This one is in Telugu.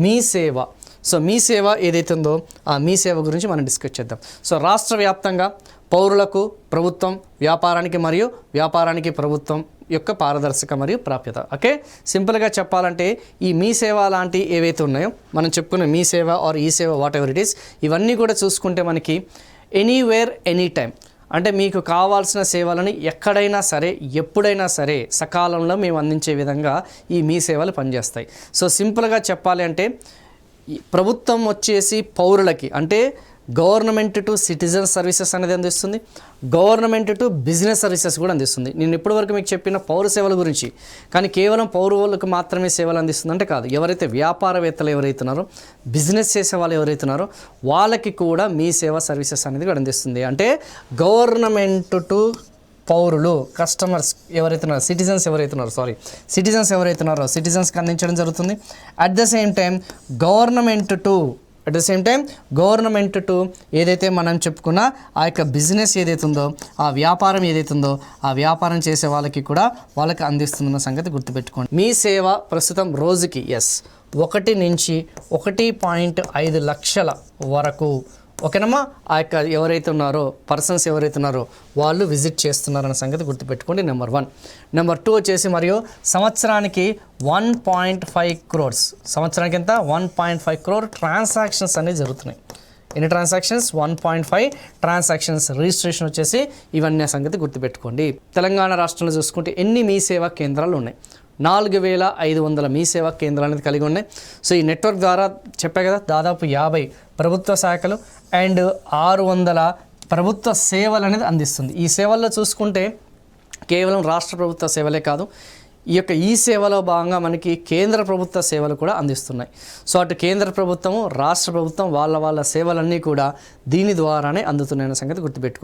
మీ సేవ. సో మీ సేవ ఏదైతే ఉందో ఆ మీ సేవ గురించి మనం డిస్కస్ చేద్దాం. సో రాష్ట్ర వ్యాప్తంగా పౌరులకు ప్రభుత్వం, వ్యాపారానికి ప్రభుత్వం యొక్క పారదర్శక మరియు ప్రాప్యత. ఓకే, సింపుల్గా చెప్పాలంటే ఈ మీ సేవ లాంటి ఏవైతే ఉన్నాయో మనం చెప్పుకున్న మీ సేవ ఆర్ ఈ సేవ వాట్ ఎవర్ ఇట్ ఈస్, ఇవన్నీ కూడా చూసుకుంటే మనకి ఎనీవేర్ ఎనీ టైం, అంటే మీకు కావాల్సిన సేవలను ఎక్కడైనా సరే ఎప్పుడైనా సరే సకాలంలో మేము అందించే విధంగా ఈ మీ సేవలు పనిచేస్తాయి. సో సింపుల్గా చెప్పాలి అంటే ప్రభుత్వం వచ్చేసి పౌరులకి అంటే గవర్నమెంట్ టు సిటిజన్ సర్వీసెస్ అనేది అందిస్తుంది, గవర్నమెంట్ టు బిజినెస్ సర్వీసెస్ కూడా అందిస్తుంది. నేను ఇప్పటివరకు మీకు చెప్పిన పౌర సేవల గురించి, కానీ కేవలం పౌరులకు మాత్రమే సేవలు అందిస్తుంది అంటే కాదు. ఎవరైతే వ్యాపారవేత్తలు ఎవరైతున్నారో, బిజినెస్ చేసే వాళ్ళు ఎవరైతున్నారో వాళ్ళకి కూడా మీ సేవ సర్వీసెస్ అనేది కూడా అందిస్తుంది. అంటే గవర్నమెంట్ టు పౌరులు, కస్టమర్స్ ఎవరైతున్నారో, సిటిజన్స్ ఎవరైతున్నారో సిటిజన్స్కి అందించడం జరుగుతుంది. At the same time government to ఏదైతే మనం చెప్పుకున్న ఆ యొక్క బిజినెస్ ఏదైతే ఉందో, ఆ వ్యాపారం ఏదైతే ఉందో ఆ వ్యాపారం చేసే వాళ్ళకి కూడా వాళ్ళకి అందిస్తున్న సంగతి గుర్తుపెట్టుకోండి. మీ సేవ ప్రస్తుతం రోజుకి 1 నుంచి 1.5 లక్షల వరకు, ఓకేనమ్మా, ఆ యొక్క పర్సన్స్ ఎవరైతే ఉన్నారో వాళ్ళు విజిట్ చేస్తున్నారన్న సంగతి గుర్తుపెట్టుకోండి. నెంబర్ 1. నెంబర్ 2 వచ్చేసి మరియు సంవత్సరానికి 1.5 crores, సంవత్సరానికి ఎంత 1.5 crore ట్రాన్సాక్షన్స్ అనేవి జరుగుతున్నాయి. ఎన్ని ట్రాన్సాక్షన్స్? 1.5 ట్రాన్సాక్షన్స్. రిజిస్ట్రేషన్ వచ్చేసి ఇవన్నీ సంగతి గుర్తుపెట్టుకోండి. తెలంగాణ రాష్ట్రంలో చూసుకుంటే ఎన్ని మీ సేవా కేంద్రాలు ఉన్నాయి? 4500 మీ సేవా కేంద్రాలు అనేది కలిగి ఉన్నాయి. సో ఈ నెట్వర్క్ ద్వారా చెప్పా కదా, దాదాపు 50 ప్రభుత్వ శాఖలు అండ్ 600 ప్రభుత్వ సేవలు అనేది అందిస్తుంది. ఈ సేవల్లో చూసుకుంటే కేవలం రాష్ట్ర ప్రభుత్వ సేవలే కాదు, ఈ యొక్క ఈ సేవలో భాగంగా మనకి కేంద్ర ప్రభుత్వ సేవలు కూడా అందిస్తున్నాయి. సో అటు కేంద్ర ప్రభుత్వము, రాష్ట్ర ప్రభుత్వం వాళ్ళ సేవలన్నీ కూడా దీని ద్వారానే అందుతున్నాయన్న సంగతి గుర్తుపెట్టుకోండి.